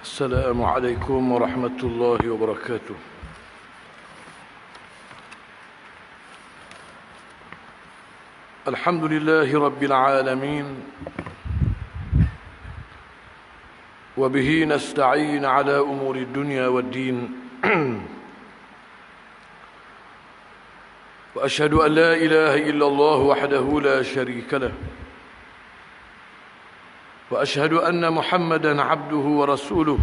السلام عليكم ورحمة الله وبركاته. الحمد لله رب العالمين، وبه نستعين على أمور الدنيا والدين. وأشهد أن لا إله إلا الله وحده لا شريك له، وأشهد أن محمدًا عبده ورسوله،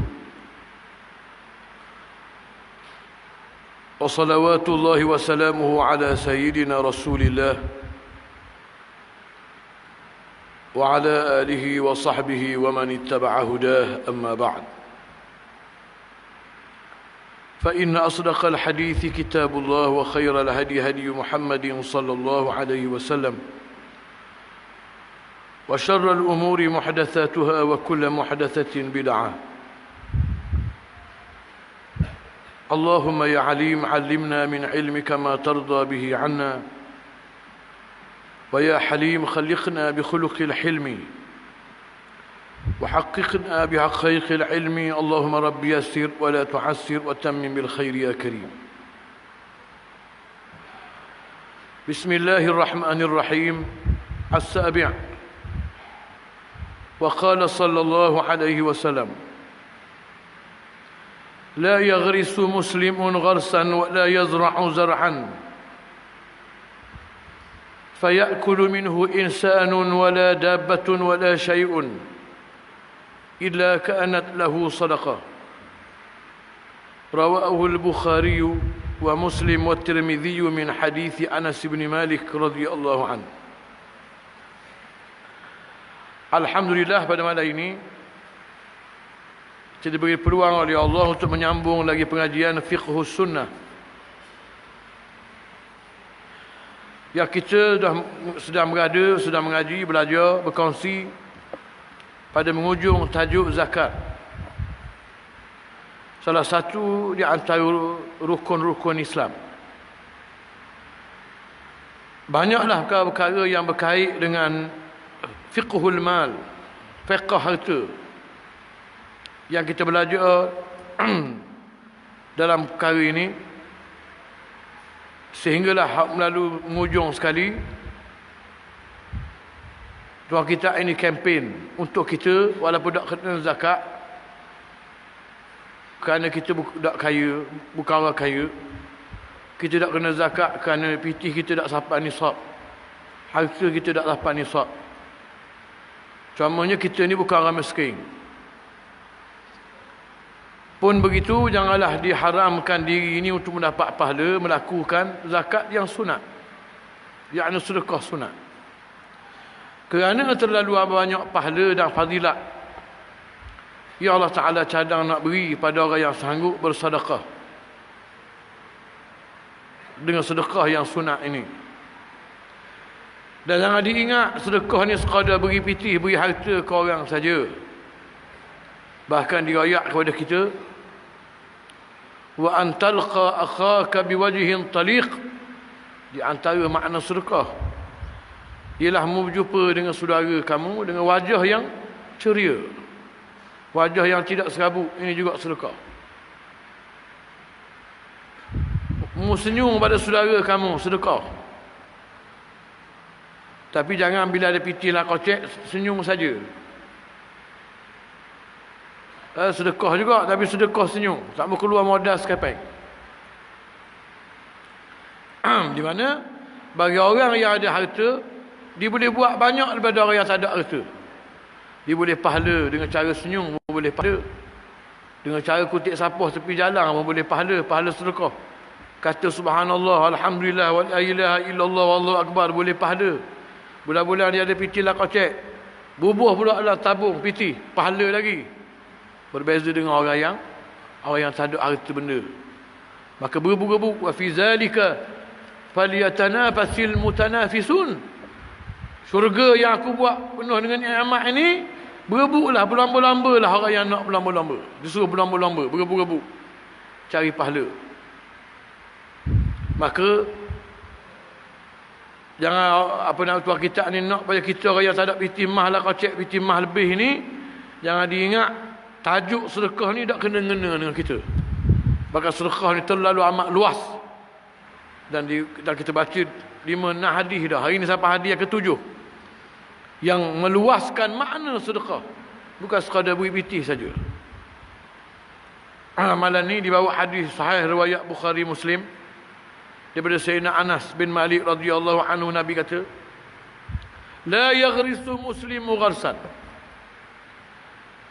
وصلوات الله وسلامه على سيدنا رسول الله وعلى آله وصحبه ومن اتبع هداه. أما بعد، فإن أصدق الحديث كتاب الله، وخير الهدي هدي محمد صلى الله عليه وسلم، وشر الأمور محدثاتها، وكل محدثة بدعة. اللهم يا عليم علمنا من علمك ما ترضى به عنا، ويا حليم خلقنا بخلق الحلم، وحققنا بحقيق العلم. اللهم رب يسر ولا تعسر، وتمم بالخير يا كريم. بسم الله الرحمن الرحيم. السابع: وقال صلى الله عليه وسلم: لا يغرس مسلم غرسا ولا يزرع زرعا فيأكل منه إنسان ولا دابة ولا شيء إلا كانت له صدقة. رواه البخاري ومسلم والترمذي من حديث أنس بن مالك رضي الله عنه. Alhamdulillah, pada malam ini kita diberi peluang oleh Allah untuk menyambung lagi pengajian Fiqhus Sunnah yang kita sedang mengaji, belajar, berkongsi pada menghujung tajuk zakat, salah satu di antara rukun-rukun Islam. Banyaklah perkara-perkara yang berkait dengan fiqhul mal, fiqh harta, yang kita belajar dalam perkara ini, sehinggalah melalui mengujung sekali tuan kita ini kempen untuk kita, walaupun tak kena zakat, kerana kita tak kaya, bukan orang kaya, kita tak kena zakat kerana pitih kita tak sampai nisab, harta kita tak sampai nisab. Contohnya kita ni bukan orang miskin. Pun begitu, janganlah diharamkan diri ini untuk mendapat pahala melakukan zakat yang sunat, yakni sedekah sunat. Kerana terlalu banyak pahala dan fadilat ya Allah Ta'ala cadang nak beri pada orang yang sanggup bersedekah dengan sedekah yang sunat ini. Dan jangan diingat sedekah ni sekadar beri pitih, beri harta ke orang saja. Bahkan dirayak kepada kita, wa antalqa akhaka biwajhin taliq, di antara makna sedekah ialah berjumpa dengan saudara kamu dengan wajah yang ceria, wajah yang tidak serabut. Ini juga sedekah. Senyum pada saudara kamu, sedekah. Tapi jangan bila ada pitih lah kocek, senyum saja. Sedekah juga, tapi sedekah senyum, tak mau keluar modal sekapai. Di mana bagi orang yang ada harta, dia boleh buat banyak daripada orang yang tak ada harta. Dia boleh pahala dengan cara senyum, boleh pahala dengan cara kutip sapah tepi jalan, boleh pahala, pahala sedekah. Kata subhanallah, alhamdulillah, wa la ilaha illallah, wallahu akbar, boleh pahala. Bulan-bulan dia ada pitih lah kocek, bubuh pula lah tabung pitih, pahala lagi. Berbeza dengan orang yang tak ada harta benda. Maka berbu-gebu, wa fi zalika falyatanafasil mutanafisun. Syurga yang aku buat penuh dengan nikmat ini, berbulah, berlomba-lomba lah orang yang nak berlomba-lomba. Disuruh berlomba-lomba, bergebu-gebu cari pahala. Maka jangan apa nak tuan kita ni nak pada kita orang yang tak ada pitih mah lah kocek, pitih mah lebih ni, jangan diingat tajuk sedekah ni tak kena-ngena dengan kita. Bahkan sedekah ni terlalu amat luas. Dan kita baca 5-6 hadis dah. Hari ni sampai hadis yang ke-7. Yang meluaskan makna sedekah. Bukan sekadar buih-bitih saja. Amalan ni dibawa hadis sahih riwayat Bukhari Muslim. Daripada Sayyidina Anas bin Malik radhiyallahu anhu, Nabi kata, la yaghrisu muslimu gharsan.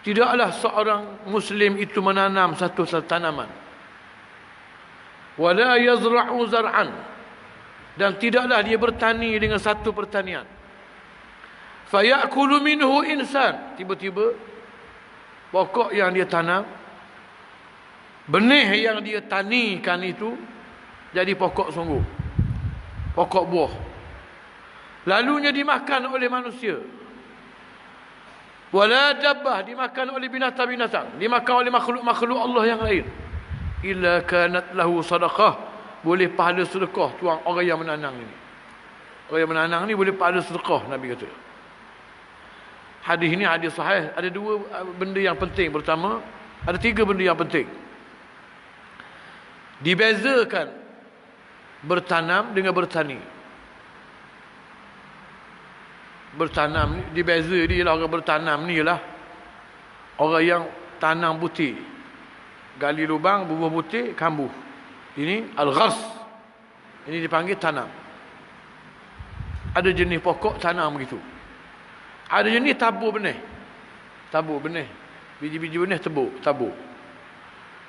Tidaklah seorang Muslim itu menanam satu tanaman. Wala yazra'u zar'an. Dan tidaklah dia bertani dengan satu pertanian. Fayakulu minhu insan. Tiba-tiba pokok yang dia tanam, benih yang dia tanikan itu jadi pokok sungguh. Pokok buah. Lalunya dimakan oleh manusia. Wala dabbah, dimakan oleh binatang-binatang, dimakan oleh makhluk-makhluk Allah yang lain. Illa kanat lahu sadaqah, boleh pahala sedekah tuang orang yang menanam ini. Orang yang menanam ni boleh pahala sedekah, Nabi kata. Hadis ini hadis sahih. Ada dua benda yang penting. Pertama, ada tiga benda yang penting. Dibezakan bertanam dengan bertani. Bertanam ni dibeza dia lah. Orang bertanam ni ialah orang yang tanam butir, gali lubang, bubuh butir, kambuh. Ini al-ghars. Ini dipanggil tanam. Ada jenis pokok tanam begitu. Ada jenis tabur benih. Tabur benih. Biji-biji benih tabur.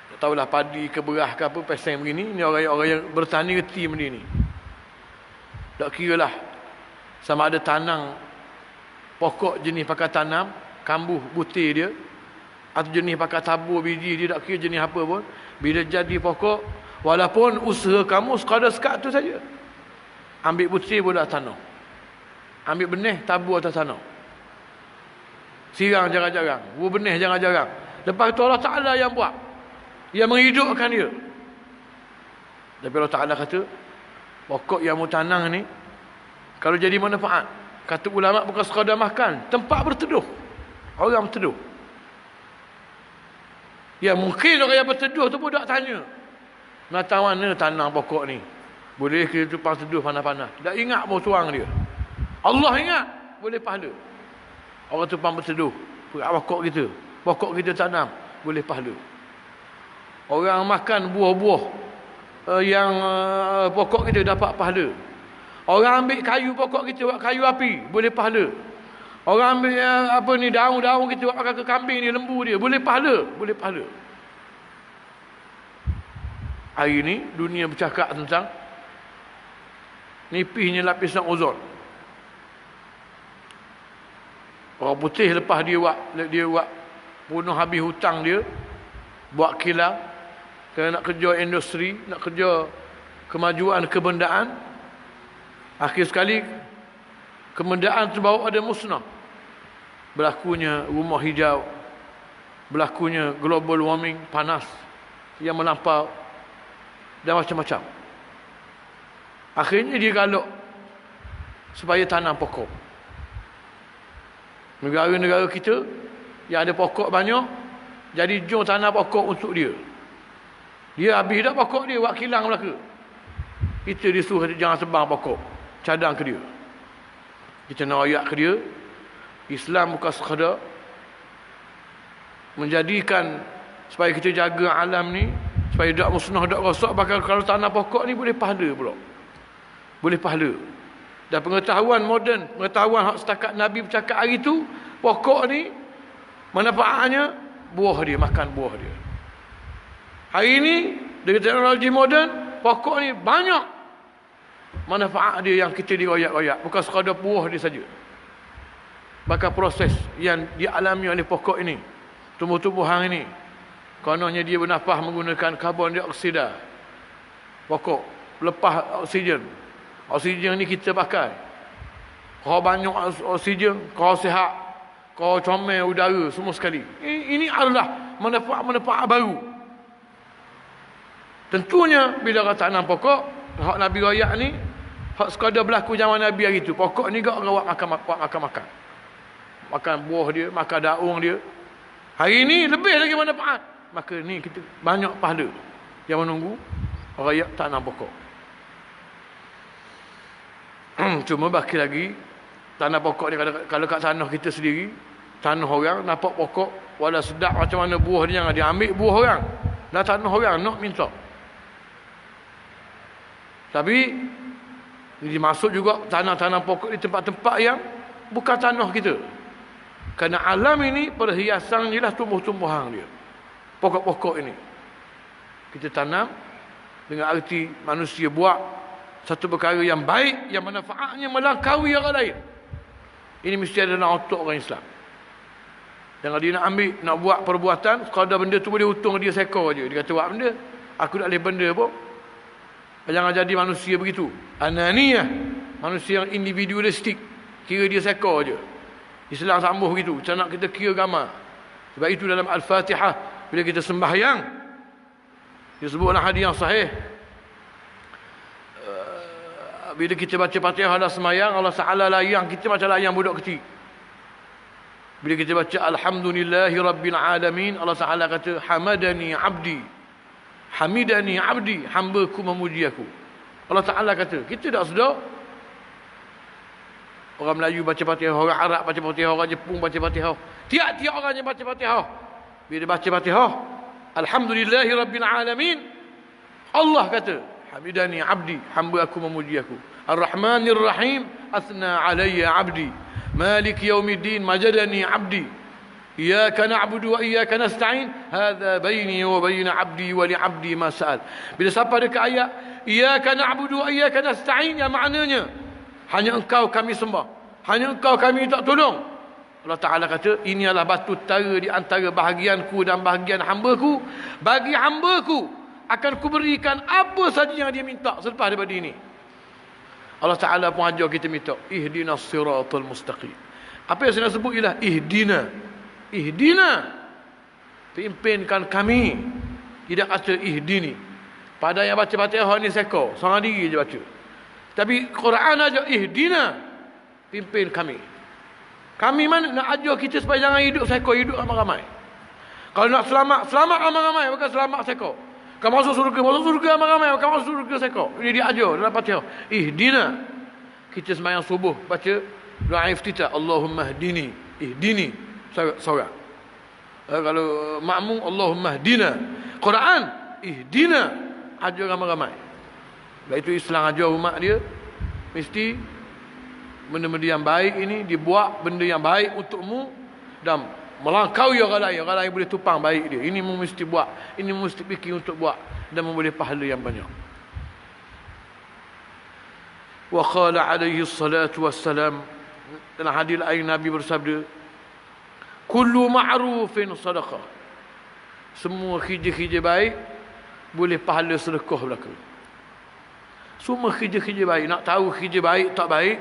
Tak tahulah padi ke beras ke apa, peseng begini. Ini orang yang bertani reti benda ni. Tak kira lah sama ada tanam pokok jenis pakai tanam, kambuh butir dia, atau jenis pakai tabur biji dia, tak kira jenis apa pun. Bila jadi pokok, walaupun usaha kamu sekadar sekat tu saja. Ambil butir boleh tanam. Ambil benih, tabur atas tanam. Sirang jarang-jarang, buah benih jarang-jarang. Lepas tu Allah Ta'ala yang buat, yang menghidupkan dia. Tapi Allah Ta'ala kata, pokok yang mu tanam ni, kalau jadi manfaat, kata ulama bukan sekadar makan, tempat berteduh. Orang berteduh. Ya mungkin orang yang berteduh tu pun tak tanya, nak mana tanam pokok ni? Boleh ke tumpang teduh panas-panas? Tak ingat pun tuang dia. Allah ingat, boleh pahala. Orang tumpang berteduh, pokok kita tanam, boleh pahala. Orang makan buah-buah yang pokok kita dapat pahala. Orang ambil kayu pokok kita buat kayu api, boleh pahala. Orang ambil daun-daun kita buat makan ke kambing ni, lembu dia, boleh pahala, boleh pahala. Hari ni dunia bercakap tentang nipisnya lapisan ozon. Orang putih lepas dia buat bunuh habis hutang dia, buat kilang, kerana nak kerja industri, nak kerja kemajuan kebendaan. Akhir sekali kebendaan terbawa ada musnah. Berlakunya rumah hijau, berlakunya global warming, panas yang melampau dan macam-macam. Akhirnya dia galak supaya tanam pokok. Negara-negara kita yang ada pokok banyak, jadi jom tanam pokok untuk dia. Dia habis dah pokok dia, buat kilang belaka. Kita disuruh jangan sebang pokok, cadang ke dia. Kita nak ayat ke dia, Islam bukan sekadar menjadikan supaya kita jaga alam ni, supaya tak musnah, tak rosak. Bahkan kalau tanam pokok ni boleh pahala pula. Boleh pahala. Dan pengetahuan moden, pengetahuan hak setakat Nabi bercakap hari tu, pokok ni manfaatnya buah dia, makan buah dia. Hari ni dengan teknologi moden, pokok ni banyak manfaat dia yang kita diroyak-royak, bukan sekadar buah dia saja. Bahkan proses yang dialami oleh pokok ini, tumbuh-tumbuhan ini, kononnya dia bernafas menggunakan karbon dioksida. Pokok lepas oksigen. Oksigen ni kita pakai. Kau banyak oksigen, kau sihat, kau comel udara, semua sekali. Ini adalah manfaat-manfaat baru. Tentunya bila kata tanam pokok, hak Nabi royak ni, hak sekadar berlaku zaman Nabi hari tu. Pokok ni gak orang makan. Makan buah dia, makan daun dia. Hari ni lebih lagi manfaat. Maka ni kita banyak pahala yang menunggu rakyat tanam pokok. Cuma baki lagi tanah pokok ni, kalau kat tanah kita sendiri, tanah orang nampak pokok wala sedap macam mana buah dia ambil buah orang. Dah tanah orang nak minta. Tapi dimasuk juga tanah-tanah pokok di tempat-tempat yang bukan tanah kita. Kerana alam ini perhiasan je lah tumbuh-tumbuhan dia. Pokok-pokok ini kita tanam dengan arti manusia buat satu perkara yang baik, yang manfaatnya melangkaui orang lain. Ini mesti ada dalam otak orang Islam. Jangan dia nak ambil, nak buat perbuatan, sekadar benda tu boleh untung dia seekor je. Dia kata buat benda, aku tak boleh benda pun. Jangan jadi manusia begitu. Ananiyah, manusia yang individualistik, kira dia seekor je. Islam sambung begitu, macam nak kita kira gambar. Sebab itu dalam Al-Fatihah, bila kita sembahyang, disebutlah hadis yang sahih, bila kita baca Fatihah dalam sembahyang, Allah Ta'ala layang kita macam layang budak kecil. Bila kita baca Alhamdulillahi Rabbil Alamin, Allah Ta'ala kata Hamadani Abdi, Hamidani Abdi, hamba-ku memuji aku. Allah Ta'ala kata, kita tak sedar. Orang Melayu baca Fatihah, orang Arab baca Fatihah, orang Jepun baca Fatihah. Tiap-tiap orang yang baca Fatihah, bila baca Fatihah Alhamdulillahi Rabbil Alamin, Allah kata Hamidani Abdi, hamba aku memuji aku. Ar-Rahmanir Rahim, Athna alayya Abdi. Malik Yaumiddin, Majadani Abdi. Iyyaka na'budu wa iyyaka nasta'in, hadha baini wa baina 'abdi wa li 'abdi ma sa'al. Bila sampai dekat ayat Iyyaka na'budu wa iyyaka nasta'in, yang maknanya hanya engkau kami sembah, hanya engkau kami tak tolong. Allah Ta'ala kata, ini adalah batu tara di antara bahagianku dan bahagian hamba-Ku. Bagi hamba-Ku akan kuberikan apa saja yang dia minta selepas daripada ini. Allah Ta'ala pun ajar kita minta ihdinas siratal mustaqim. Apa yang saya nak sebut ialah ihdina. Ihdina, pimpinkan kami. Tidak kata ihdini. Pada yang baca Fatihah ni sekor, seorang diri je baca. Tapi Quran ajar ihdina, pimpin kami. Kami mana nak ajar kita supaya jangan hidup sekor, hidup ramai-ramai. Kalau nak selamat, selamat ramai-ramai, bukan selamat sekor. Kalau masuk surga ramai-ramai, bukan masuk surga sekor. Ini dia ajar dalam Fatihah. Ihdina. Kita sembahyang subuh baca doa iftitah, Allahumma hdini, ihdini, seorang. Kalau makmum, Allahumma hdina. Quran, ihdina, ajar ramai-ramai. Sebab itu Islam ajar umat dia, mesti benda-benda yang baik ini dibuat, benda yang baik untukmu, dan melangkaui orang lain boleh tupang baik dia. Ini mesti buat, ini mesti fikir untuk buat, dan memboleh pahala yang banyak. Wa qala alaihi salatu wassalam, dalam hadis lain Nabi bersabda, kullu ma'rufin sadaqah. Semua kerja-kerja baik boleh pahala sedekah belaka. Semua kerja-kerja baik, nak tahu kerja baik tak baik,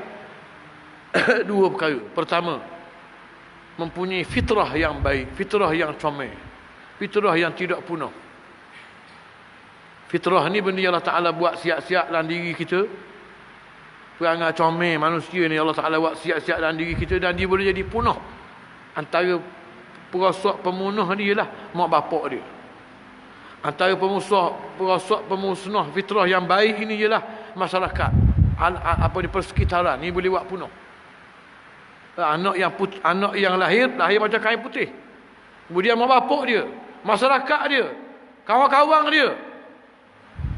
dua perkara. Pertama, mempunyai fitrah yang baik, fitrah yang comel, fitrah yang tidak punah. Fitrah ni benda yang Allah Ta'ala buat siap-siap dalam diri kita. Perangai comel manusia ni Allah Ta'ala buat siap-siap dalam diri kita, dan dia boleh jadi punah. Antara perosok pemunah dia lah mak bapak dia. Antara perosok pemusnah fitrah yang baik ini ialah masyarakat, apa ni, persekitaran ni boleh buat punah. Anak yang lahir macam kain putih. Kemudian mak bapak dia, masyarakat dia, kawan-kawan dia,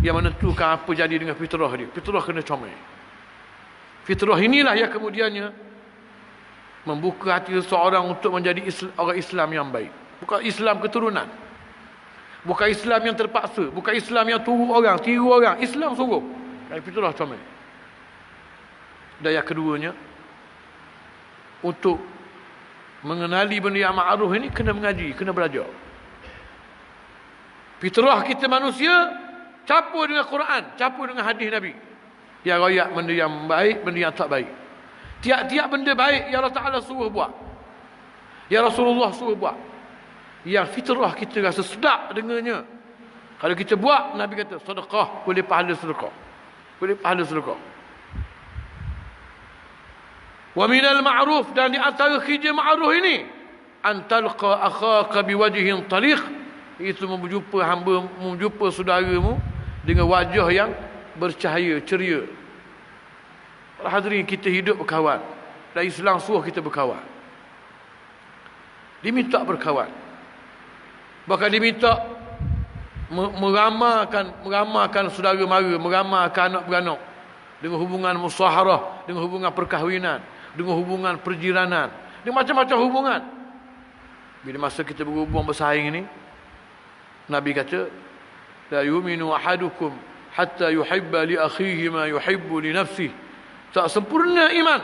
yang menentukan apa jadi dengan fitrah dia. Fitrah kena comel. Fitrah inilah yang kemudiannya membuka hati seseorang untuk menjadi orang Islam yang baik. Bukan Islam keturunan, bukan Islam yang terpaksa, bukan Islam yang tiru orang. Islam sungguh. Fitrah comel. Dan yang keduanya, untuk mengenali benda yang ma'ruf ini kena mengaji, kena belajar. Fitrah kita manusia campur dengan Quran, campur dengan hadis Nabi. Yang royak benda yang baik, benda yang tak baik. Tiap-tiap benda baik yang Allah Ta'ala suruh buat, yang Rasulullah suruh buat, yang fitrah kita rasa sedap dengannya, kalau kita buat, Nabi kata sedekah, boleh pahala sedekah, boleh pahala sedekah. Wa minal ma'ruf, dan di antara kerja ma'ruf ini an talqa akhaka biwajhin taliq, itu menjumpa saudaramu dengan wajah yang bercahaya, ceria. Hadirin, kita hidup berkawan. Dan Islam suruh kita berkawan. Diminta berkawan. Bahkan diminta meramalkan saudara mara, meramalkan anak beranak dengan hubungan musaharah, dengan hubungan perkahwinan, dengan hubungan perjiranan, dengan macam-macam hubungan. Bila masa kita berhubung bersaing ini, Nabi kata, la yu'minu ahadukum hatta yuhibba li akhihi ma yuhibbu li nafsihi. Tak sempurna iman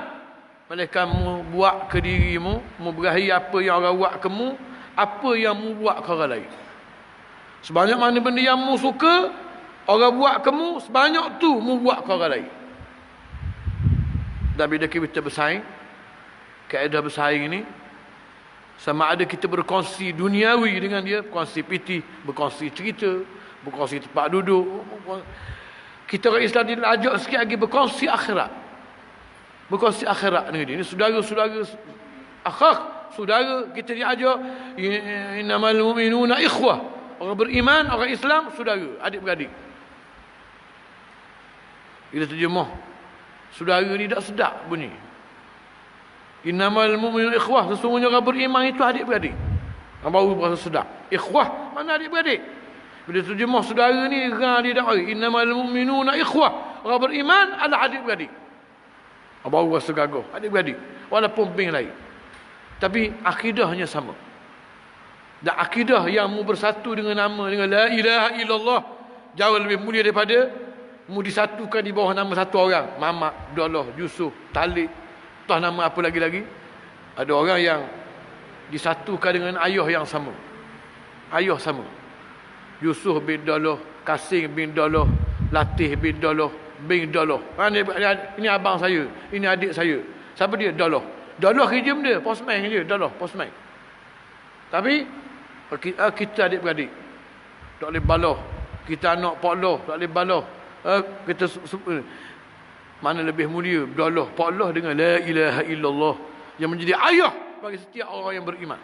malaikat kamu buat ke dirimu, memberahi apa yang orang buat kamu, apa yang mu buat ke orang lain. Sebanyak mana benda yang mu suka, orang buat kamu, sebanyak tu mu buat ke orang lain. Dan bila kita bersaing, kaedah bersaing ini, sama ada kita berkongsi duniawi dengan dia, berkongsi piti, berkongsi cerita, berkongsi tempat duduk. Kita orang Islam diajak sikit lagi berkongsi akhirat. Berkongsi akhirat dengan dia. Ini saudara-saudara akhak, saudara kita diajak, innamal mu'minuna ikhwah. Orang beriman, orang Islam, saudara, adik-beradik. Bila terjemah, saudara ni tak sedap bunyi. Innamal mu'minuna ikhwah, sesungguhnya orang beriman itu adik-beradik. Yang baru berasa sedap. Ikhwah, mana adik-beradik? Bila terjemah saudara ni, dia dak mari. Innamal mu'minuna ikhwah. Orang beriman adalah adik-beradik. Baru rasa gagah, adik-beradik. Walaupun bing lain. Tapi akidahnya sama. Dan akidah yang mu bersatu dengan nama, dengan la ilaha illallah, jauh lebih mulia daripada mu disatukan di bawah nama satu orang. Mamat, Abdullah, Yusuf, Talib, entah nama apa lagi-lagi. Ada orang yang disatukan dengan ayah yang sama. Ayah sama. Yusuf bin Daloh, Kasing bin Daloh, Latih bin Daloh, bin Daloh. Ini abang saya, ini adik saya. Siapa dia? Daloh. Daloh kerja dia, postman je, Daloh, postman. Tapi kita adik-beradik. Tak boleh baloh. Kita anak Pak Loh, tak boleh baloh. Kita mana lebih mulia Daloh, Pak Loh dengan la ilaha illallah yang menjadi ayah bagi setiap orang yang beriman.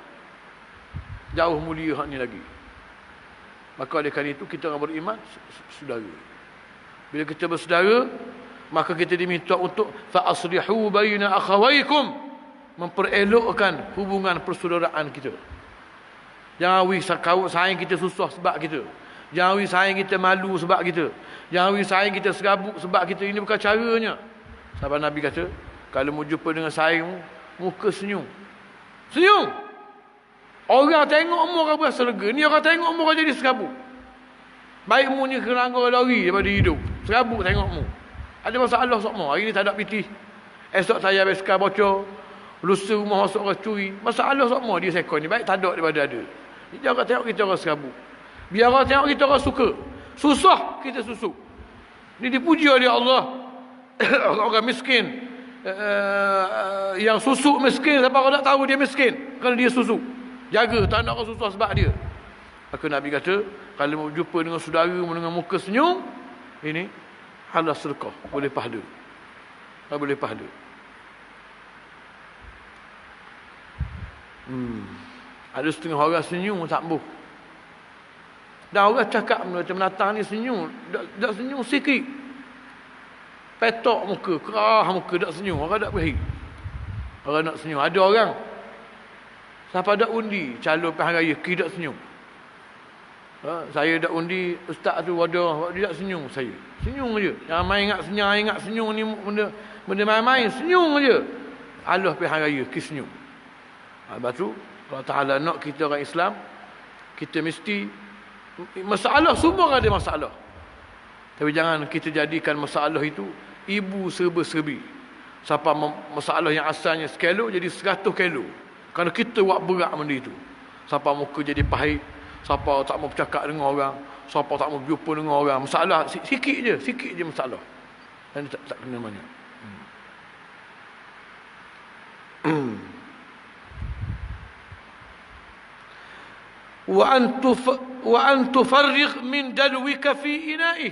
Jauh mulia hak ni lagi. Maka oleh kerana itu kita orang beriman saudara. Bila kita bersaudara, maka kita diminta untuk fa aslihu baina akhawaykum, memperelokkan hubungan persaudaraan kita. Jangan wi kau sayang kita susah sebab kita. Jangan wi sayang kita malu sebab kita. Jangan wi sayang kita serabut sebab kita. Ini bukan caranya. Sahabat Nabi kata, kalau mu jumpa dengan sayangmu, muka senyum. Senyum. Orang tengok mu orang berasa lega. Ni orang tengok mu orang jadi serabut. Baik mu ni kerangga lari daripada hidup. Serabut tengok mu. Ada masalah semua. Hari ni tak ada piti. Esok saya habis sekar bocor. Lusa rumah masuk orang curi. Masalah semua dia sekon ni. Baik tak ada daripada ada. Jangan tengok kita orang serabut. Biar orang tengok kita orang suka. Susah kita susuk. Ini dipuji oleh Allah. Orang miskin. Yang susuk miskin. Siapa orang tak tahu dia miskin. Kalau dia susuk. Jaga. Tak nak orang susah sebab dia. Maka Nabi kata, kalau mau jumpa dengan saudara dengan muka senyum, ini halal sedekah. Boleh pahala. Boleh pahala. Ada setengah orang senyum tak sembuh. Dan orang cakap macam menatang ni senyum. Tak senyum sikit. Petok muka, kerah muka, tak senyum. Orang tak beri. Orang nak senyum. Ada orang, siapa dak undi, calon pilihan raya, tak senyum. Saya dak undi, ustaz tu wadah, dia tak senyum saya. Senyum je. Yang main ingat senyum ni benda main-main, senyum je. Allah pilihan raya, senyum. Sebab tu, Allah Ta'ala nak kita orang Islam, kita mesti, masalah semua ada masalah. Tapi jangan kita jadikan masalah itu ibu serba-serbi. Siapa masalah yang asalnya sekilo jadi 100 kilo. Kerana kita buat berat benda itu. Siapa muka jadi pahit, siapa tak mau bercakap dengan orang, siapa tak mau berjumpa dengan orang. Masalah sikit je masalah. Dan tak kena banyak. Wa an tufarriq min dalwika fi ina'i.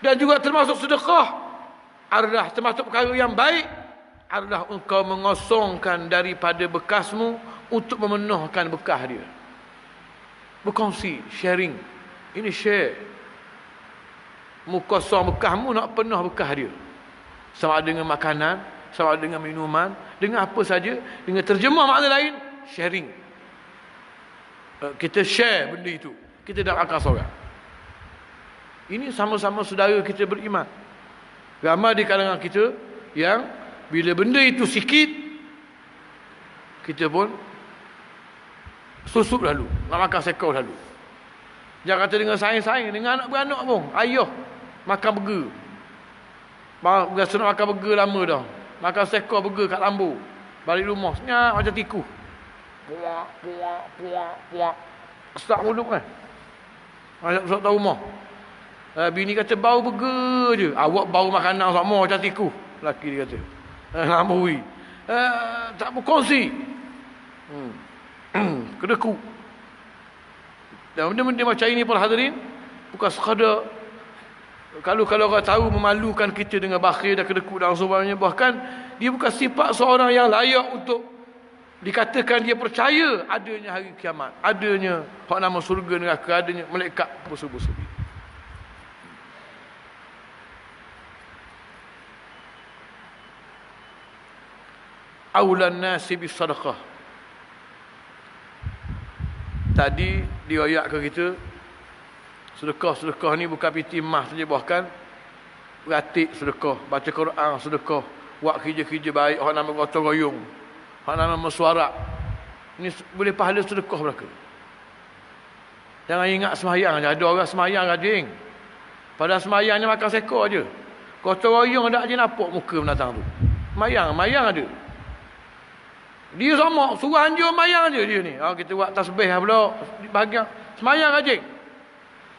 Dan juga termasuk sedekah adalah termasuk perkara yang baik adalah engkau mengosongkan daripada bekasmu untuk memenuhkan bekah dia. Berkongsi, sharing. Ini share. Mu kosong bekah, mu nak penuh bekah dia. Sama ada dengan makanan, sama ada dengan minuman, dengan apa saja, dengan terjemah makna lain, sharing. Kita share benda itu. Kita dah akal seorang. Ini sama-sama saudara kita beriman. Ramai di kalangan kita yang bila benda itu sikit, kita pun susuk lalu, nak makan sekor lalu. Jangan kata dengan saing-saing, dengan anak beranak pun. Ayah makan burger. Biasa nak makan burger lama dah. Makan sekor burger kat lambu. Balik rumah, senyap macam tikus. Puak, puak, puak, puak. Sesak mulut kan. Masuk tahu rumah. Bini kata bau burger je. Awak bau makanan sama macam tikus. Laki dia kata. Ngambui. Tak berkongsi. Kedeku. Dan benda-benda macam ini para hadirin, bukan sekadar kalau orang tahu memalukan kita dengan bakhil dan kedekut dan sebagainya, bahkan dia bukan sifat seorang yang layak untuk dikatakan dia percaya adanya hari kiamat, adanya hak nama surga neraka, adanya malaikat bersubu-subu. Aulan nasi bis sadaqah. Tadi diriwayat ke kita, sedekah-sedekah ni bukan piti emas saja, bahkan beratik sedekah, baca Quran sedekah, buat kerja-kerja baik, orang nama gotong royong, orang nama mesuarat. Ini boleh pahala sedekah mereka. Jangan ingat semayang je. Ada orang semayang rajin, padahal semayang ni makan sekor je. Gotong royong ada je nampak muka menatang tu. Mayang ada. Dia sama, suruh anjur mayang je dia ni. Kita buat tasbih pula bahagian semayang rajin.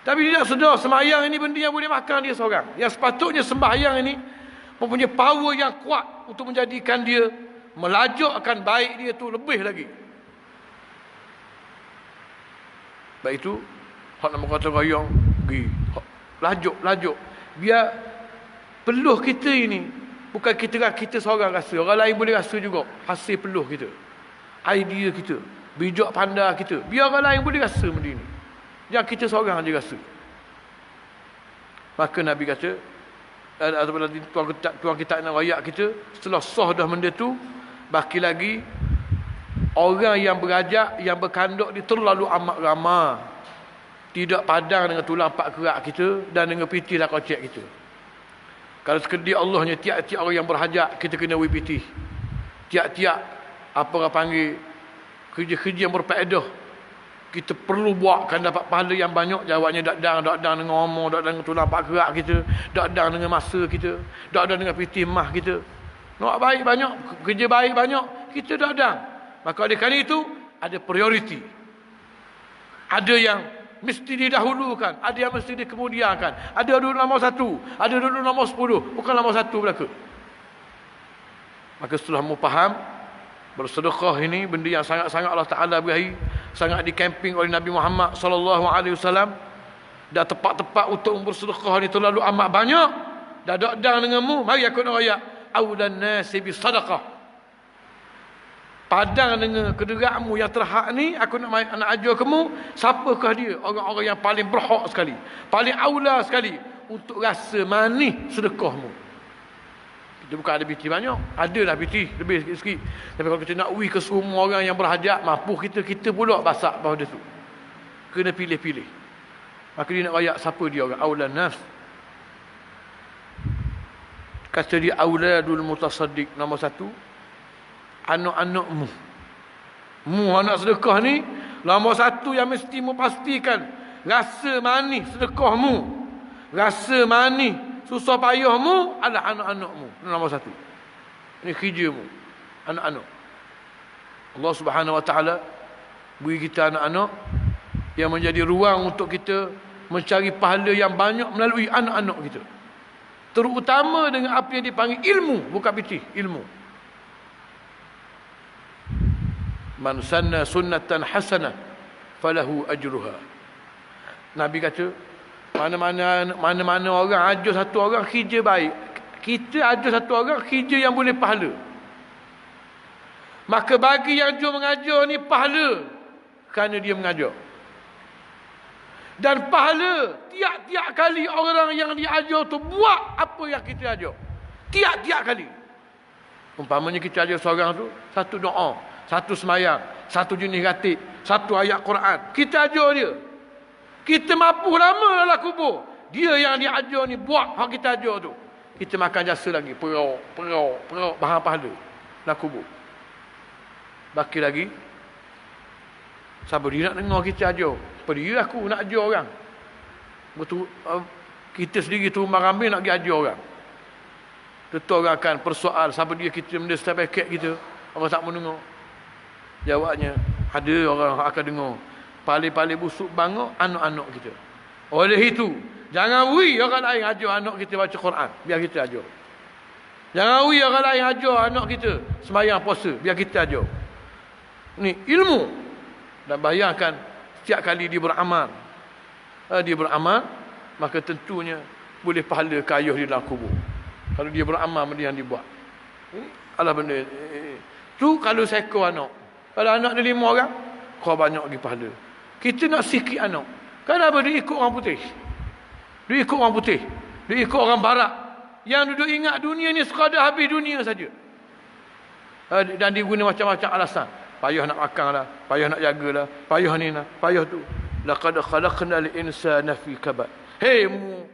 Tapi dia tak sedar semayang ini benda yang boleh makan dia seorang. Yang sepatutnya sembahyang ini mempunyai power yang kuat untuk menjadikan dia melajakkan baik dia tu lebih lagi. Baik itu hak nama kata royong pergi. Lajuk. Biar peluh kita ini bukan kita seorang rasa, orang lain boleh rasa juga hasil peluh kita, idea kita, bijak pandai kita. Biar orang lain boleh rasa benda ini, jangan kita seorang aja rasa. Maka Nabi kata, ataupun tuan kita nak rakyat kita, setelah sah dah benda tu, baki lagi orang yang berajak, yang berkanduk dia terlalu amat ramah, tidak padang dengan tulang pak kerak kita dan dengan pitih lah kocek kita. Kalau sekedia Allahnya, tiap-tiap orang yang berhajat kita kena WPT. Tiap-tiap apa orang panggil kerja-kerja yang berfaedah kita perlu buatkan dapat pahala yang banyak. Jawabnya dakdang dengan omong, dakdang dengan tulang pak kerak kita, dakdang dengan masa kita, dakdang dengan pitih mah kita. Nak baik banyak, kerja baik banyak, kita dakdang. Maka oleh kerana itu ada prioriti. Ada yang mesti didahulukan, ada yang mesti dikemudiakan. Ada duduk nombor 1, ada duduk nombor 10, bukan nombor 1 belaka. Maka setelah mu faham bersedekah ini benda yang sangat-sangat Allah Taala beri, sangat di-camping oleh Nabi Muhammad sallallahu alaihi wasallam, dan tepat-tepat untuk bersedekah ni terlalu amat banyak. Dah dakdang denganmu, mari aku nak royak aulan nasi bis sadaqah. Padang dengan kederakmu yang terhak ni, aku nak ajar kamu, siapakah dia? Orang-orang yang paling berhak sekali, paling aula sekali untuk rasa manis sedekahmu. Kita bukan ada biti banyak, adalah biti lebih sikit-sikit. Tapi kalau kita nak ke semua orang yang berhajat, mampu kita pula basak bawah dia tu. Kena pilih-pilih. Maka dia nak rayak siapa dia orang aulan nas. Kata dia auladul mutasaddiq, nombor 1, anak-anakmu. Anak sedekah ni nombor 1 yang mesti memastikan rasa manis sedekahmu, rasa manis susah payahmu adalah anak-anakmu. Nombor 1. Ini kerjamu, anak-anak. Allah Subhanahu Wa Taala beri kita anak-anak yang menjadi ruang untuk kita mencari pahala yang banyak melalui anak-anak kita. Terutama dengan apa yang dipanggil ilmu, bukan pitih, ilmu. Man sanna sunnatan hasanah falahu ajruha. Nabi kata, mana-mana orang ajar satu orang kerja baik, kita ajar satu orang kerja yang boleh pahala. Maka bagi yang jom mengajar ni pahala kerana dia mengajar. Dan pahala tiap-tiap kali orang yang diajar tu buat apa yang kita ajar. Tiap-tiap kali. Umpamanya kita ajar seorang tu satu doa, satu semayang, satu jenis ratib, satu ayat Quran. Kita ajar dia. Kita mampu lama dalam kubur. Dia yang diajar ni buat hak kita ajar tu. Kita makan jasa lagi. Perok, bahan pahala dalam kubur. Baki lagi. Siapa dia nak dengar kita ajar? Apa dia aku nak ajar orang? Betul, kita sendiri tu marambil nak pergi ajar orang. Tentu orang akan persoal siapa dia kita benda setiap paket kita. Orang tak mendengar. Jawabnya, ada orang akan dengar. Paling-paling busuk bangor anak-anak kita. Oleh itu, jangan wui orang lain ajar anak kita baca Quran. Biar kita ajar. Jangan wui orang lain ajar anak kita sembahyang puasa. Biar kita ajar. Ni ilmu. Dan bayangkan setiap kali dia beramal. Dia beramal, maka tentunya boleh pahala ke ayah dia dalam kubur. Kalau dia beramal benda yang dibuat. Alah benda. Tu kalau seekor anak. Kalau anak dia 5 orang, kau banyak lagi pahala. Kita nak sikit anak. Kenapa dia ikut orang putih? Dia ikut orang putih. Dia ikut orang barat. Yang duduk ingat dunia ni sekadar habis dunia saja. Dan dia guna macam-macam alasan. Payah nak makan lah. Payah nak jaga lah. Payah ni lah. Payah tu. Laqad khalaqnal insana fi kabad. Hei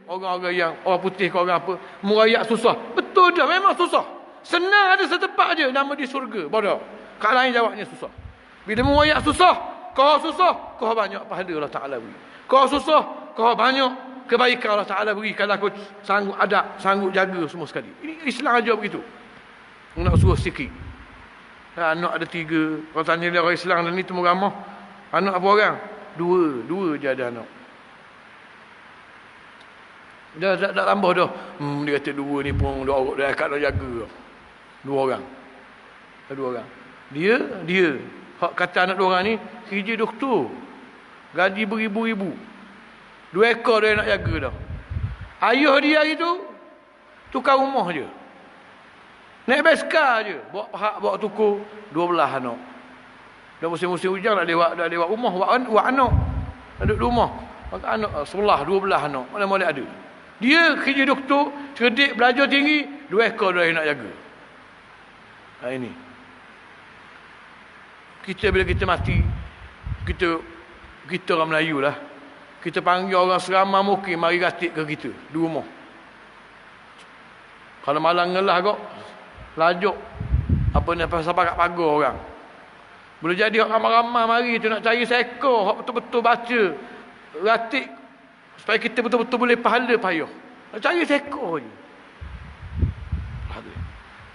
orang-orang yang orang putih ke orang apa. Merayak susah. Betul dah. Memang susah. Senang ada setempat je. Nama di surga. Bodoh. Kat lain jawabnya susah. Bila merayak susah. Kau banyak pahala Allah Ta'ala beri. Kau susah. Kau banyak kebaikan Allah Ta'ala beri. Kalau aku sanggup adab. Sanggup jaga semua sekali. Ini Islam ajar begitu. Nak suruh sikit. Anak ada 3. Kalau tanya dia orang Islam dan ni temu ramah. Anak apa orang? 2 je ada anak. Dah tambah dah. Dia kata 2 ni pun dia akak nak jaga. 2 orang. 2 orang. Dia. Hak kata anak 2 orang ni kerja doktor. Gaji beribu-ribu. 2 ekor dia nak jaga dah. Ayah dia hari tu tukar rumah je. Naik basikal je. Bawa tukur 12 anak. Dah musim-musim hujan nak lewat rumah buat anak. Duduk rumah. Maka anak sebelah 12 anak. Mana-mana ada. Dia kerja doktor, cerdik, belajar tinggi, 2 ekor dia nak jaga. Ini. Kita bila kita mati, kita orang Melayu lah. Kita panggil orang seramai mungkin mari ratik ke kita di rumah. Kalau malam ngelah kok lajuk apa ni pasal pakat pagar orang. Boleh jadi orang ramai-ramai mari tu nak cari seekor hak betul-betul baca ratik supaya kita betul-betul boleh pahala payah. Nak cari seekor je.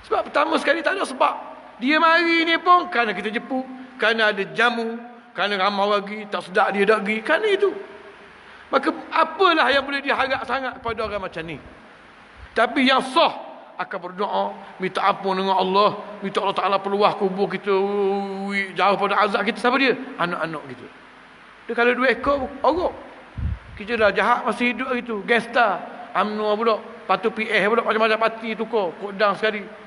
Sebab pertama sekali tak ada sebab. Dia mari ni pun kerana kita jepuk, kerana ada jamu, kerana ramai lagi tak sedap dia dak pergi, kerana itu. Maka apalah yang boleh diharap sangat kepada orang macam ni. Tapi yang sah akan berdoa, minta ampun dengan Allah, minta Allah Ta'ala peluah kubur kita jauh pada azab kita. Siapa dia? Anak-anak kita. Dia kalau 2 ekor orang kita dah jahat masih hidup hari tu. Gangster UMNO pula, patu PH pula, macam-macam parti tukar kodang sekali.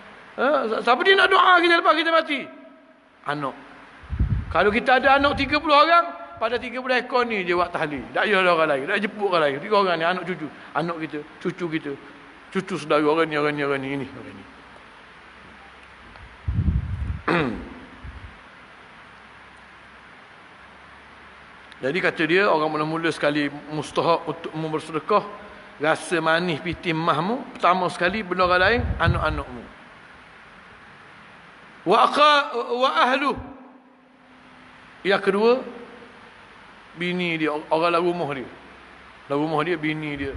Siapa dia nak doa kita lepas kita mati? Anak. Kalau kita ada anak 30 orang, pada 30 ekor ni je buat tahlil. Tak payah orang lain, tak jemput orang lain. 3 orang ni anak cucu, anak kita, cucu kita. Cucu saudara orang ni ini. Jadi kata dia, orang mula-mula sekali mustahak untuk bersedekah, rasa manis piti mahmu, pertama sekali benda orang lain, anak-anakmu. Wa ahlu. Yang kedua, bini dia, orang dalam rumah dia. Dalam rumah dia, bini dia.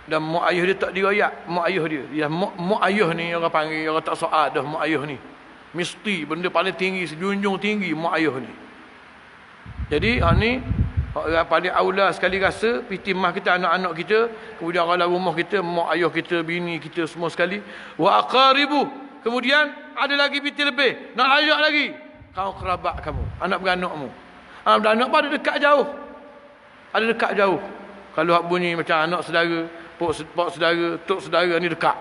Dan mak ayah dia tak dirayak, mak ayah dia. Ya, mak ayah ni orang panggil, orang tak soal dah mak ayah ni. Mesti benda paling tinggi, sejunjung tinggi mak ayah ni. Jadi ni orang paling aula sekali rasa piti mah kita, anak-anak kita, kemudian orang dalam rumah kita, mak ayah kita, bini kita semua sekali. Wa aqaribu. Kemudian ada lagi piti lebih, nak layak lagi. Kau kerabat kamu, anak beranakmu. Anak beranak pun ada dekat jauh. Ada dekat jauh. Kalau hak bunyi macam anak saudara, pak saudara, tok saudara ni dekat.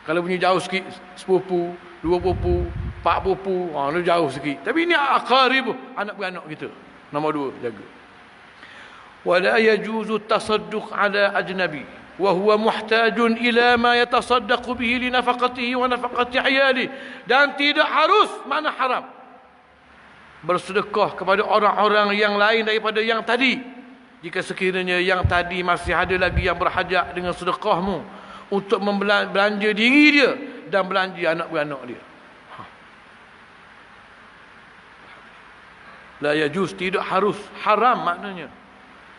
Kalau bunyi jauh sikit, sepupu, 2 pupu, pak pupu, tu jauh sikit. Tapi ini aqarib, anak beranak kita. Nombor 2, jaga. Wala yajuzu tasadduq ala ajnabi wa huwa muhtajun ila ma yatasaddaqu bihi li nafaqatihi wa nafaqati ayali. Dan tidak harus, mana haram, bersedekah kepada orang-orang yang lain daripada yang tadi, jika sekiranya yang tadi masih ada lagi yang berhajat dengan sedekahmu untuk belanja diri dia dan belanja anak beranak dia. La yajuz, tidak harus, haram maknanya.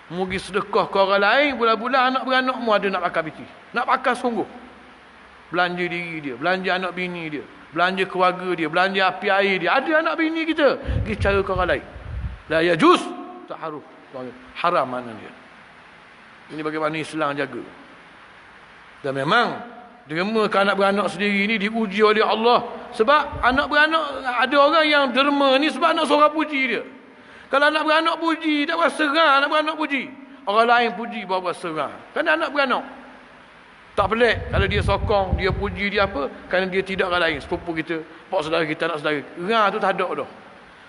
Mugi sedekah ke orang lain, bulan-bulan anak beranakmu ada nak pakai piti. Nak pakai sungguh. Belanja diri dia, belanja anak bini dia, belanja keluarga dia, belanja api air dia. Ada anak bini kita, pergi cara ke orang lain. La yajuz, tak harus. Haram maknanya. Ini bagaimana Islam jaga. Dan memang derma ke anak beranak sendiri ni diuji oleh Allah. Sebab anak beranak, ada orang yang derma ni sebab anak seorang puji dia. Kalau anak beranak puji, tak berasa serang anak beranak puji. Orang lain puji, baru berasa serang. Kerana anak beranak. Tak pelik kalau dia sokong, dia puji, dia apa. Kerana dia tidak orang lain, sepupu kita, pak saudara kita, anak saudara. Serang tu tak ada dah.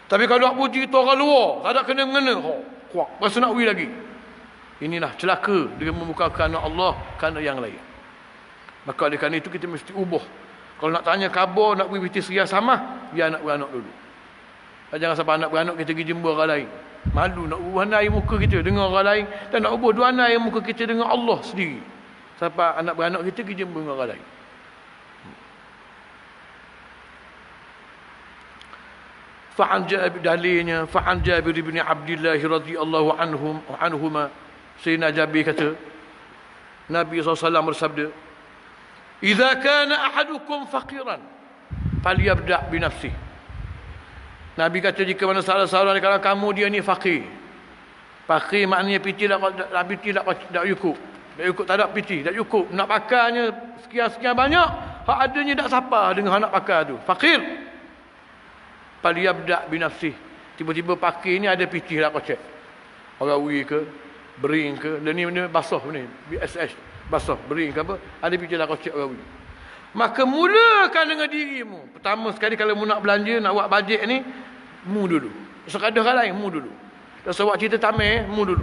Tapi kalau nak puji tu orang luar, tak ada kena-mengena. Kuat, berasa nak wui lagi. Inilah celaka dengan membukakan anak Allah kerana yang lain. Maka oleh kerana itu kita mesti ubah. Kalau nak tanya khabar, nak pergi piti seria sama, biar anak beranak dulu. Jangan sampai anak beranak kita pergi jumpa orang lain. Malu nak ubah air muka kita dengan orang lain. Dan nak ubah dua air muka kita dengan Allah sendiri. Sampai anak beranak kita pergi jumpa dengan orang lain. Fa'an Jabir, dalilnya Fa'an Jabir bin Abdullah radhiyallahu anhuma, Sayyidina Jabir kata, Nabi SAW bersabda, "Idza kana ahadukum faqiran falyabda' bi nafsihi." Nabi kata, jika mana salah seorang di kalangan kamu dia ni fakir. Fakir maknanya piti tak cukup. Tak cukup, tak ada piti, tak cukup. Nak pakarnya sekian-sekian banyak, hak adanya tak sapa dengan nak pakar tu. Fakir. Falyabda' bi nafsihi. Tiba-tiba fakir ni ada piti tak kocek. Rawi ke, bering ke, dan ni basah ni, BSS, basah, bering ke apa, ada piti tak kocek rawi. Maka mulakan dengan dirimu. Pertama sekali kalau mu nak belanja, nak buat bajet ni, mu dulu. Sekadar orang lain, mu dulu. Dan sebab cerita tamir, mu dulu.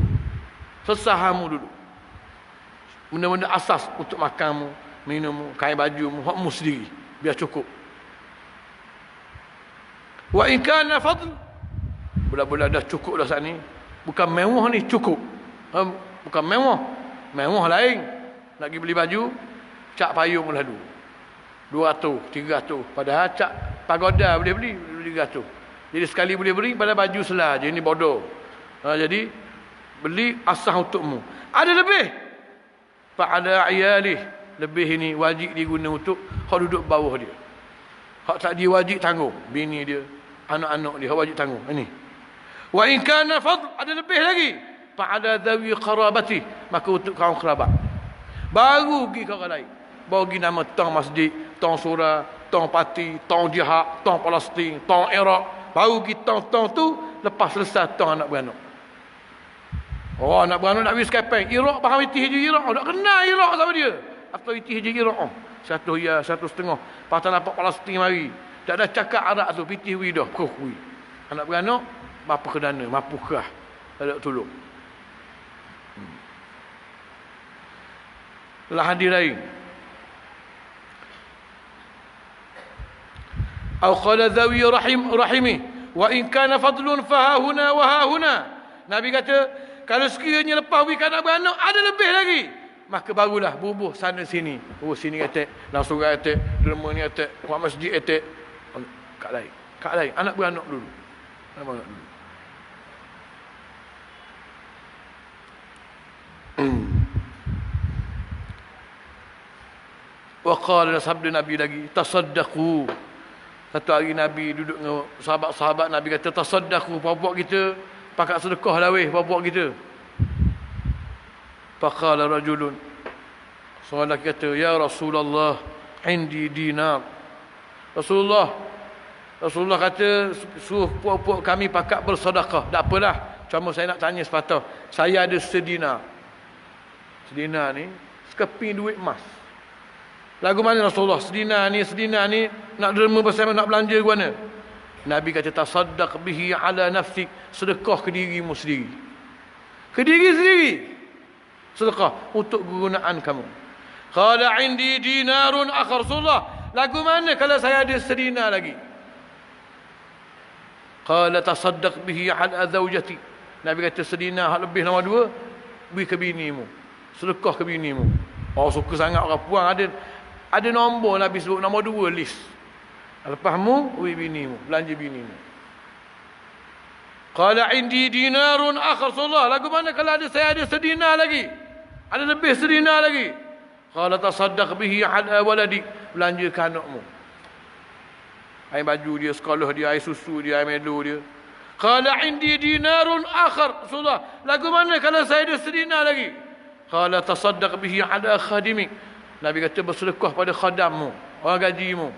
Sesah mu dulu. Benda-benda asas untuk makanmu, minummu, kain bajumu, hak mu sendiri. Biar cukup. Wa in kana fadl, bulan-bulan dah cukup dah saat ni. Bukan mewah ni, cukup. Bukan mewah. Mewah lain. Nak pergi beli baju, cak payung lalu. 200, 300. Padahal cak pagoda boleh beli 300. Jadi sekali boleh beli pada baju selah je. Ini bodoh. Jadi beli asah untukmu. Ada lebih. Fa'ala ayalih. Lebih ini wajib diguna untuk hak duduk bawah dia. Hak tak dia wajib tanggung. Bini dia, anak-anak dia, hak wajib tanggung. Ini. Wa in kana fadl, ada lebih lagi. Fa'ala dhawi qarabati. Maka untuk kaum kerabat. Baru pergi ke orang lain. Baru pergi nama tong masjid, tong surah, tong parti, tong jihad, tong Palestin, tong Iraq. Baru pergi tong-tong tu, lepas selesai tong anak beranak. Oh, anak beranak nak pergi Skype. Iraq, faham itu hijri Iraq. Tak kenal Iraq sama dia. Atau itu hijri Iraq. 1 ya, 1,5. Patah nampak Palestin mari. Tak ada cakap Arab tu, pitih wi dah. Anak beranak, bapa kedana, mapukah. Tak ada tolong. Lah hadis lain. Au qala dhawi rahimi wa in kana fadlun fa huna wa ha huna. Nabi kata, kalau sekiranya lepas wi anak beranak ada lebih lagi, maka barulah bubuh sana sini. Oh sini atek, langsung atek, derma ni atek, buat masjid atek. Kat lain. Anak beranak dulu. Anak beranak dulu. Wa qala sabda Nabi lagi, tasaddaqu. Satu hari Nabi duduk dengan sahabat-sahabat, Nabi kata, tasaddaqu, puak-puak kita pakat sedekah lah weh, puak-puak kita. Faqala rajulun, seorang lelaki kata, ya Rasulullah, indi dinar. Rasulullah kata, suruh puak-puak kami pakat bersedekah. Tak apalah, cuma saya nak tanya sepatah, saya ada sedinar. Sedinar ni sekeping duit emas. Lagu mana Rasulullah? Sedina ni nak derma bersama, nak belanja ke mana? Nabi kata tasaddaq bihi ala nafsik, sedekah ke dirimu sendiri. Ke diri sendiri. Sedekah untuk kegunaan kamu. Qala indi dinarun akhar Rasulullah. Lagu mana kalau saya ada sedina lagi? Qala tasaddaq bihi ala zawjati. Nabi kata sedina hak lebih nombor 2, beri ke binimu. Sedekah ke binimu. Oh suka sangat orang puang, ada nombor Nabi sebut nombor 2 list. Lepas mu, beri binimu, belanja binimu. Qala indi dinarun akhar Rasulullah. Lagu mana kalau saya ada sedina lagi? Ada lebih sedina lagi. Qala tasaddaq bihi ala waladi. Belanja ke anakmu. Air baju dia, sekolah dia, air susu dia, air melo dia. Qala indi dinarun akhar Rasulullah. Lagu mana kalau saya ada sedina lagi? Qala tasaddaq bihi ala khadimik. Nabi kata bersedekah pada khadammu, orang gajimu.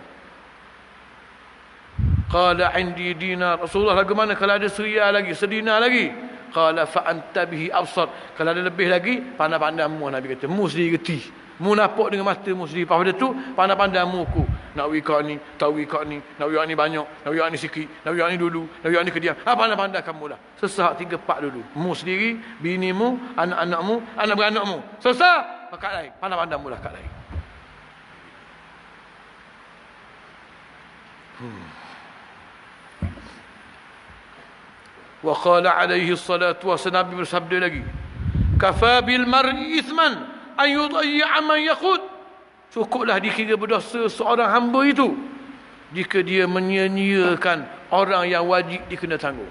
Qala indi dinar Rasulullah. Lagu mana kalau ada seria lagi, sedina lagi? Qala fa anta bihi absar. Kalau ada lebih lagi, pandang-pandangmu. Nabi kata mu sendiri reti, mu nampak dengan mata mu sendiri. Pada tu pandang-pandangmu ku. Nak wikak ni, tak wikak ni, nak wikak ni banyak, nak wikak ni sikit, nak wikak ni dulu, nak wikak ni kediam. Pandang-pandang kamu lah. Sesak 3 part dulu. Mu sendiri, binimu, anak-anakmu, anak beranakmu. Sesak kat lain. Pandang-pandangmu lah kat lain. Wa qala alaihi salatu wassalam, Nabi bersabda lagi, kafa bil mar'i ithman an yudayya man yaqud. Cukuplah dikira berdosa seorang hamba itu jika dia menyia-nyiakan orang yang wajib dikena tanggung.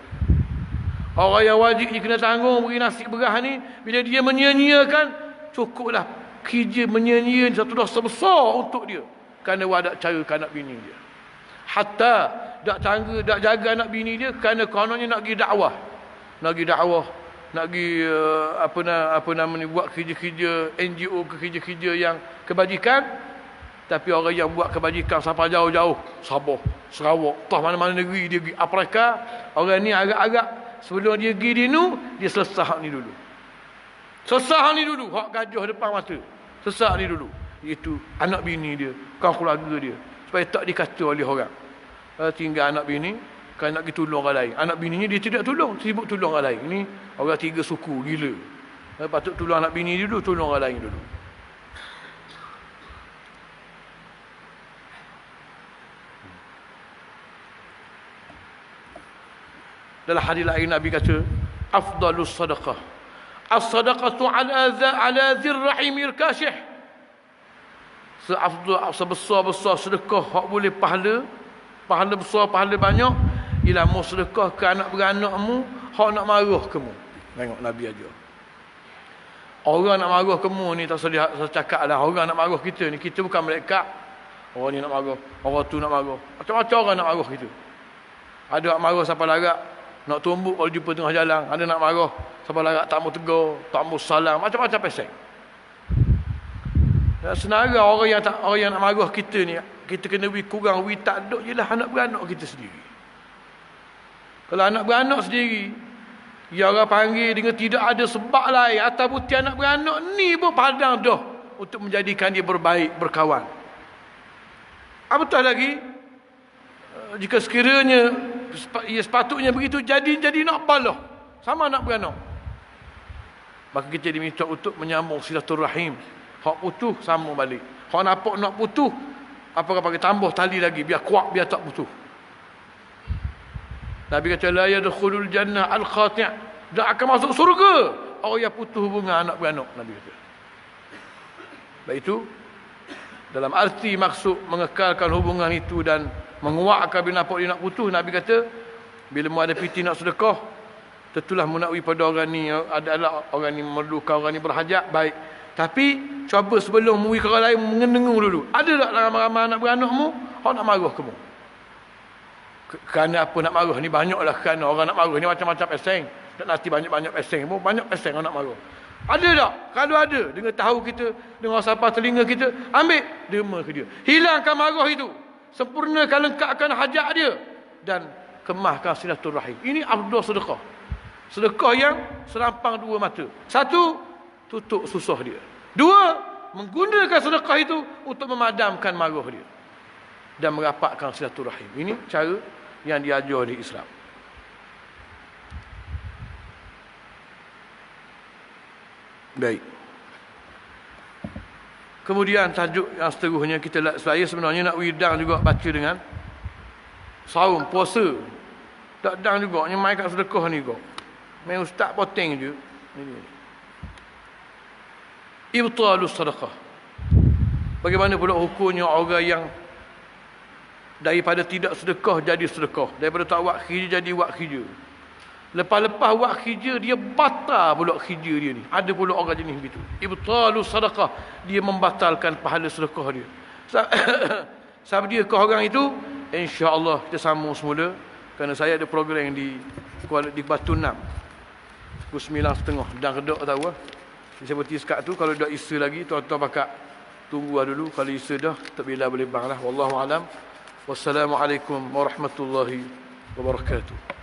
Orang yang wajib dikena tanggung beri nasi berah ni, bila dia menyia-nyiakan, cukuplah kerja menyia-nyia satu dosa besar untuk dia kerana wadak cara ke anak bini dia. Hatta dak tangga, dak jaga anak bini dia kerana kononnya nak pergi dakwah. Nak pergi dakwah, nak pergi apa nama ni, buat kerja-kerja NGO, kerja-kerja yang kebajikan. Tapi orang yang buat kebajikan sampai jauh-jauh, Sabah, Sarawak, toh mana-mana negeri dia pergi Afrika, orang ni agak-agak sebelum dia pergi dinu, dia selesai hak ni dulu. Selesai hak ni dulu, hak gajah depan mata. Selesai ni dulu. Iaitu anak bini dia, kaum keluarga dia. Supaya tak dikata oleh orang. Tinggal anak bini, kan nak pergi tolong orang lain. Anak bininya dia tidak tolong, sibuk tolong orang lain. Ini orang 3 suku, gila. Patut tolong anak bini dulu, tolong orang lain dulu. Dalam hadis lain Nabi kata, afdalus sadaqah as-sadaqatu ala dhir rahimil kashih. Sebesar-besar sedekah hak boleh pahala besar, pahala banyak, ialah mu sedekah ke anak beranakmu hak nak marah kamu. Tengok Nabi aja. Orang nak marah kamu ni tak usah cakap lah. Orang nak marah kita ni, kita bukan malaikat. Orang ni nak marah, orang tu nak marah. Macam-macam orang nak marah kita. Ada nak marah sampai larat, nak tumbuk kalau jumpa tengah jalan. Ada nak marah sampai larat tak mau tegur, tak mau salam, macam-macam pesek. Senara orang yang nak marah kita ni, kita kena kurang tak duk jelah anak beranak kita sendiri. Kalau anak beranak sendiri, ya orang panggil dengan tidak ada sebab lain atas putih anak beranak ni pun padang dah untuk menjadikan dia berbaik, berkawan. Apatah lagi jika sekiranya ia sepatutnya begitu, jadi nak balah sama anak beranak, maka kita diminta untuk menyambung silaturahim. Hak putus sama balik. Hak nampak nak putus, apa panggil tambah tali lagi biar kuat, biar tak putus. Nabi kata la yadkhulul jannah al-qati', tak akan masuk surga orang yang putus hubungan anak beranak. Nabi kata. Baik itu dalam arti maksud mengekalkan hubungan itu dan menguatkan bila nampak dia nak putus. Nabi kata bila mu ada piti nak sedekah, tentulah mu nak pergi pada orang ni, adalah orang ni memerlukan, orang ni berhajat, baik. Tapi cuba sebelum mu pergi ke orang lain, mengendengar dulu. Ada tak ramai-ramai anak beranakmu hak nak marah kamu? Kerana apa nak marah ni? Banyaklah kerana orang nak marah ni macam-macam peseng. Tak nanti banyak-banyak peseng. Banyak peseng orang nak marah. Ada tak? Kalau ada, dengan tahu kita, dengan sapah telinga kita, ambil, derma ke dia. Hilangkan marah itu. Sempurnakan, lengkapkan hajat dia. Dan kemahkan silaturahim. Ini afdal sedekah. Sedekah yang serampang 2 mata. 1, tutup susah dia. 2, menggunakan sedekah itu untuk memadamkan maruh dia dan merapatkan silaturahim. Ini cara yang diajar oleh Islam. Baik. Kemudian tajuk yang seterusnya saya sebenarnya nak widang juga baca dengan saum, puasa. Tak dang juga, ni mai kat sedekah ni juga. Main ustaz poteng je. Ini. Ibtalus sedekah. Bagaimana pula hukumnya orang yang daripada tidak sedekah jadi sedekah, daripada tak buat kerja jadi buat kerja. Lepas-lepas buat kerja dia batal pula kerja dia ni. Ada pula orang jenis begitu. Ibtalus sedekah, dia membatalkan pahala sedekah dia. Siapa dia ke orang itu? Insya-Allah kita sambung semula kerana saya ada program di Batu 6. Pukul 9.30 dan redak tahu lah. Seperti sekat tu kalau dah isa lagi tuan-tuan pakak tunggu dulu, kalau isa dah tak bila boleh bang lah. Wallahu alam. Wassalamualaikum warahmatullahi wabarakatuh.